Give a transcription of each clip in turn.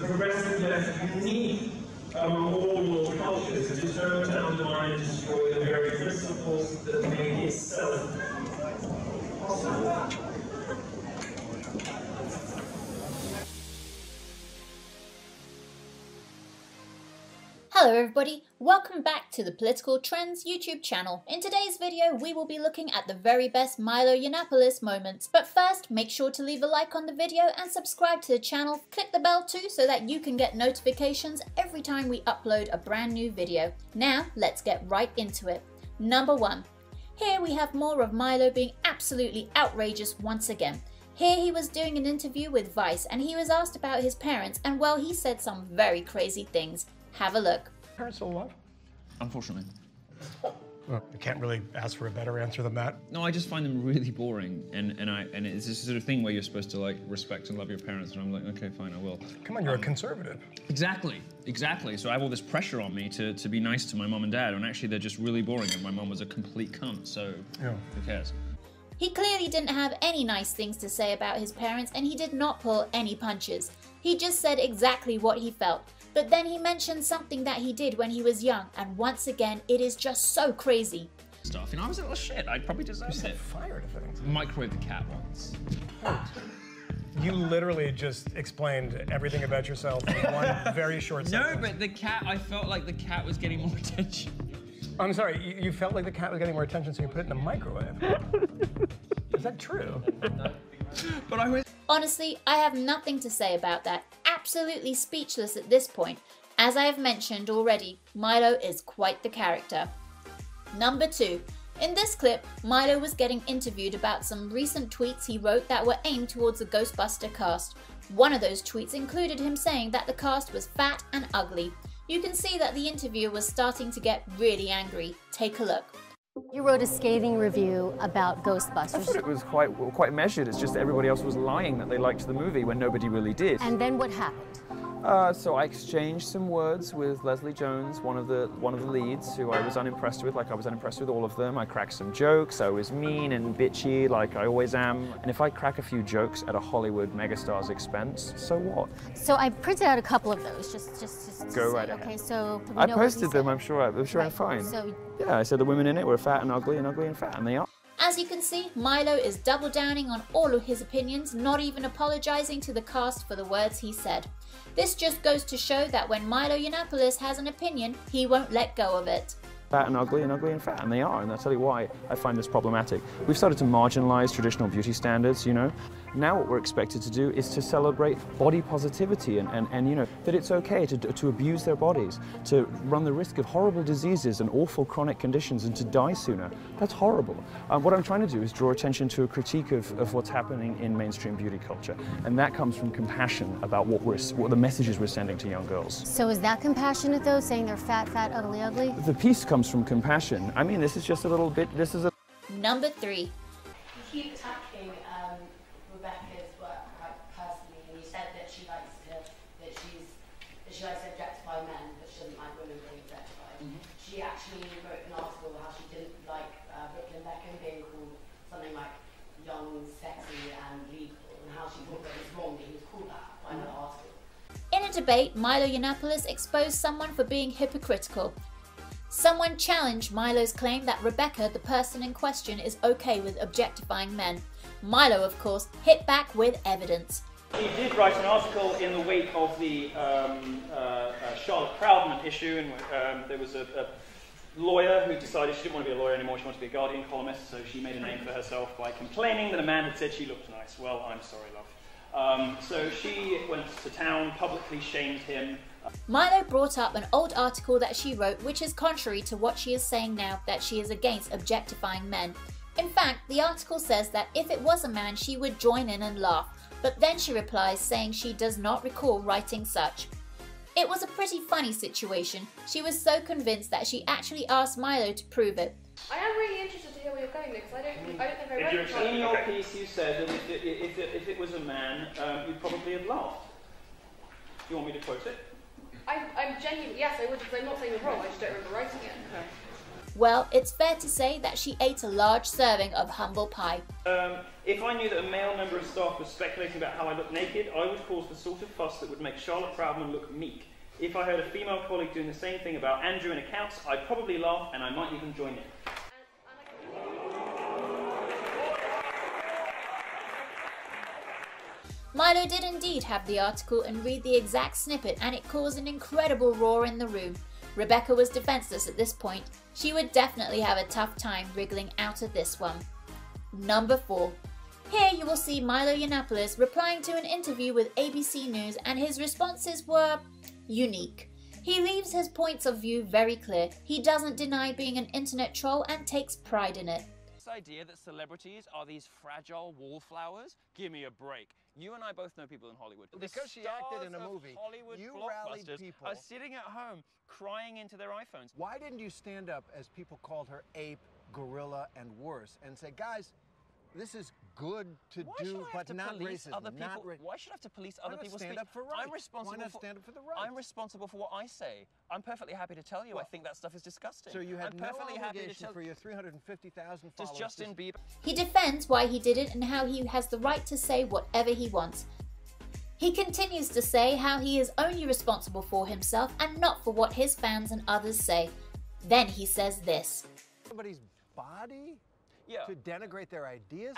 progressive left unique among all world cultures and determined to undermine and destroy the very principles that made itself possible. Hello everybody, welcome back to the Political Trends YouTube channel. In today's video we will be looking at the very best Milo Yiannopoulos moments. But first, make sure to leave a like on the video and subscribe to the channel. Click the bell too so that you can get notifications every time we upload a brand new video. Now let's get right into it. Number 1. Here we have more of Milo being absolutely outrageous once again. Here he was doing an interview with Vice and he was asked about his parents and well, he said some very crazy things. Have a look. Parents still alive? Unfortunately. Well, I can't really ask for a better answer than that. No, I just find them really boring, and it's this sort of thing where you're supposed to like respect and love your parents, and I'm like, okay, fine, I will. Come on, you're a conservative. Exactly. So I have all this pressure on me to be nice to my mom and dad, and actually they're just really boring, and my mom was a complete cunt, so yeah. Who cares? He clearly didn't have any nice things to say about his parents, and he did not pull any punches. He just said exactly what he felt. But then he mentioned something that he did when he was young, and once again, it is just so crazy. Stuff, I was a little shit, I probably deserved it. You set fire to things. Microwave the cat once. You literally just explained everything about yourself in one very short sentence. No, but the cat, I felt like the cat was getting more attention. I'm sorry, you felt like the cat was getting more attention, so you put it in the microwave. Is that true? But I was... Honestly, I have nothing to say about that. Absolutely speechless at this point. As I have mentioned already, Milo is quite the character. Number 2. In this clip, Milo was getting interviewed about some recent tweets he wrote that were aimed towards the Ghostbuster cast. One of those tweets included him saying that the cast was fat and ugly. You can see that the interviewer was starting to get really angry. Take a look. You wrote a scathing review about Ghostbusters. I thought it was quite measured. It's just that everybody else was lying that they liked the movie when nobody really did. And then what happened? So I exchanged some words with Leslie Jones, one of the leads, who I was unimpressed with. Like I was unimpressed with all of them. I cracked some jokes. I was mean and bitchy, like I always am. And if I crack a few jokes at a Hollywood megastar's expense, so what? So I printed out a couple of those, just go right ahead. Okay, so I posted them. I'm sure I'm fine. So yeah, I said the women in it were fat and ugly and fat, and they are. As you can see, Milo is double downing on all of his opinions, not even apologizing to the cast for the words he said. This just goes to show that when Milo Yiannopoulos has an opinion, he won't let go of it. Fat and ugly and fat, and they are, and I'll tell you why I find this problematic. We've started to marginalize traditional beauty standards, you know. Now what we're expected to do is to celebrate body positivity and you know, that it's okay to abuse their bodies, to run the risk of horrible diseases and awful chronic conditions and to die sooner. That's horrible. What I'm trying to do is draw attention to a critique of what's happening in mainstream beauty culture, and that comes from compassion about what the messages we're sending to young girls. So is that compassionate though, saying they're fat, ugly? The piece comes from compassion. I mean, this is just a little bit, this is a... Number 3. You keep attacking Rebecca's work quite personally, and you said that she likes to objectify men, but she doesn't like women being objectified. She actually wrote an article how she didn't like Brooklyn Beckham being called something like young, sexy, and legal, and how she thought that it was wrong that he was called that by another article. In a debate, Milo Yiannopoulos exposed someone for being hypocritical. Someone challenged Milo's claim that Rebecca, the person in question, is okay with objectifying men. Milo, of course, hit back with evidence. He did write an article in the wake of the Charlotte Proudman issue, and there was a lawyer who decided she didn't want to be a lawyer anymore, she wanted to be a Guardian columnist, so she made a name for herself by complaining that a man had said she looked nice. Well, I'm sorry, love. So she went to town, publicly shamed him. Milo brought up an old article that she wrote which is contrary to what she is saying now, that she is against objectifying men. In fact, the article says that if it was a man she would join in and laugh, but then she replies saying she does not recall writing such. It was a pretty funny situation. She was so convinced that she actually asked Milo to prove it. I am really interested to hear where you're going because I don't think I read it. In your piece you said that if it was a man, you'd probably have laughed. Do you want me to quote it? I'm genuinely, yes, I would, because I'm not saying you're wrong, I just don't remember writing it. Well, it's fair to say that she ate a large serving of humble pie. If I knew that a male member of staff was speculating about how I look naked, I would cause the sort of fuss that would make Charlotte Proudman look meek. If I heard a female colleague doing the same thing about Andrew in accounts, I'd probably laugh and I might even join in. Milo did indeed have the article and read the exact snippet, and it caused an incredible roar in the room. Rebecca was defenseless at this point. She would definitely have a tough time wriggling out of this one. Number 4. Here you will see Milo Yiannopoulos replying to an interview with ABC News, and his responses were unique. He leaves his points of view very clear. He doesn't deny being an internet troll and takes pride in it. This idea that celebrities are these fragile wallflowers? Give me a break. You and I both know people in Hollywood. Because she acted in a movie, Hollywood you blockbusters rallied people. are sitting at home crying into their iPhones. Why didn't you stand up, as people called her, ape, gorilla, and worse, and say, guys, this is good to do, but not racism. Why should I have to police other people's speech? Stand up for rights. I'm responsible. Why not stand up for the rights? I'm responsible for what I say. I'm perfectly happy to tell you I think that stuff is disgusting. So you had no obligation obligation for your 350,000 followers. Does Justin Bieber? He defends why he did it and how he has the right to say whatever he wants. He continues to say how he is only responsible for himself and not for what his fans and others say. Then he says this. Somebody's body? Yeah. To denigrate their ideas?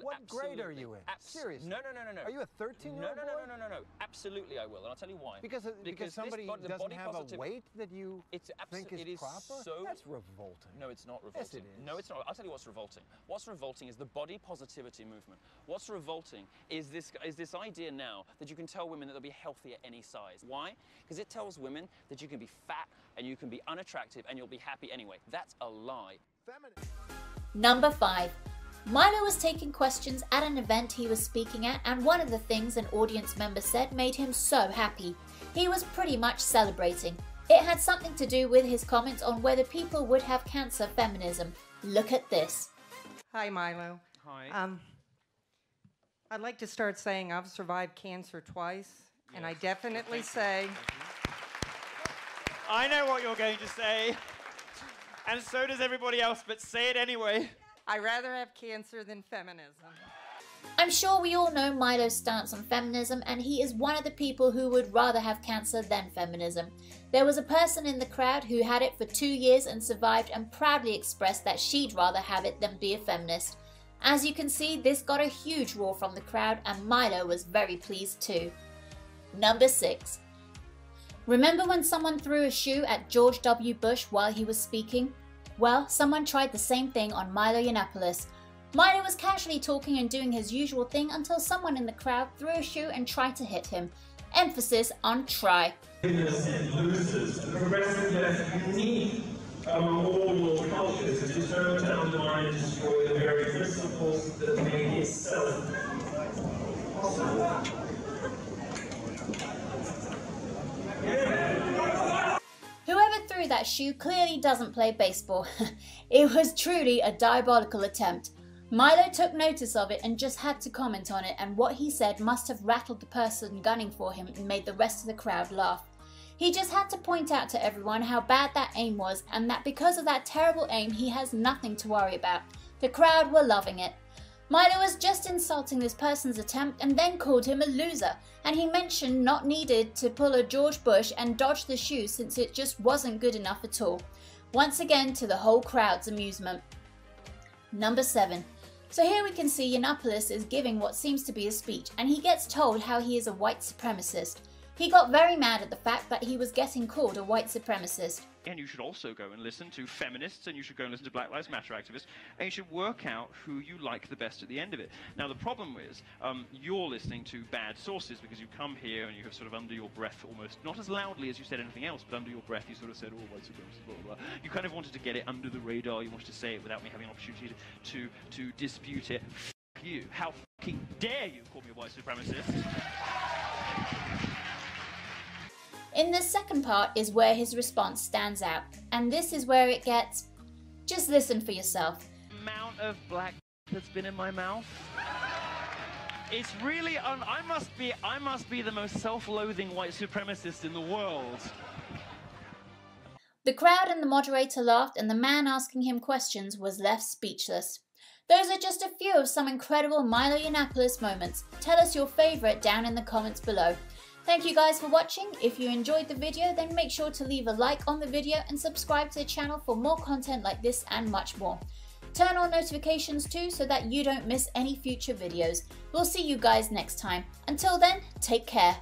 What grade are you in? Seriously? No. Are you a 13-year-old boy? No. Absolutely I will, and I'll tell you why. Because somebody doesn't have a weight that you think is proper? That's revolting. No, it's not revolting. Yes, it is. No, it's not. I'll tell you what's revolting. What's revolting is the body positivity movement. What's revolting is this idea now that you can tell women that they'll be healthy at any size. Why? Because it tells women that you can be fat and you can be unattractive and you'll be happy anyway. That's a lie. Number 5. Milo was taking questions at an event he was speaking at, and one of the things an audience member said made him so happy. He was pretty much celebrating. It had something to do with his comments on whether people would have cancer feminism. Look at this. Hi, Milo. Hi. I'd like to start saying I've survived cancer twice, and I definitely say... I know what you're going to say. And so does everybody else, but say it anyway. I'd rather have cancer than feminism. I'm sure we all know Milo's stance on feminism, and he is one of the people who would rather have cancer than feminism. There was a person in the crowd who had it for 2 years and survived, and proudly expressed that she'd rather have it than be a feminist. As you can see, this got a huge roar from the crowd, and Milo was very pleased too. Number 6. Remember when someone threw a shoe at George W. Bush while he was speaking? Well, someone tried the same thing on Milo Yiannopoulos. Milo was casually talking and doing his usual thing until someone in the crowd threw a shoe and tried to hit him. Emphasis on try. Winners and losers, the progressive left need all world cultures to determine to undermine and destroy the very principles that made itself possible. Whoever threw that shoe clearly doesn't play baseball. It was truly a diabolical attempt. Milo took notice of it and just had to comment on it, and what he said must have rattled the person gunning for him and made the rest of the crowd laugh. He just had to point out to everyone how bad that aim was, and that because of that terrible aim he has nothing to worry about. The crowd were loving it. Milo was just insulting this person's attempt and then called him a loser, and he mentioned not needed to pull a George Bush and dodge the shoe since it just wasn't good enough at all. Once again to the whole crowd's amusement. Number 7. So here we can see Yiannopoulos is giving what seems to be a speech, and he gets told how he is a white supremacist. He got very mad at the fact that he was getting called a white supremacist. And you should also go and listen to feminists, and you should go and listen to Black Lives Matter activists, and you should work out who you like the best at the end of it. Now, the problem is you're listening to bad sources because you come here and you have sort of under your breath almost, not as loudly as you said anything else, but under your breath you sort of said, oh, white supremacists, blah, blah, blah. You kind of wanted to get it under the radar. You wanted to say it without me having an opportunity to dispute it. F*** you. How f***ing dare you call me a white supremacist? In this second part is where his response stands out, and this is where it gets... just listen for yourself. The amount of black that's been in my mouth. It's really... I must be the most self-loathing white supremacist in the world. The crowd and the moderator laughed, and the man asking him questions was left speechless. Those are just a few of some incredible Milo Yiannopoulos moments. Tell us your favourite down in the comments below. Thank you guys for watching. If you enjoyed the video, then make sure to leave a like on the video and subscribe to the channel for more content like this and much more. Turn on notifications too so that you don't miss any future videos. We'll see you guys next time. Until then, take care.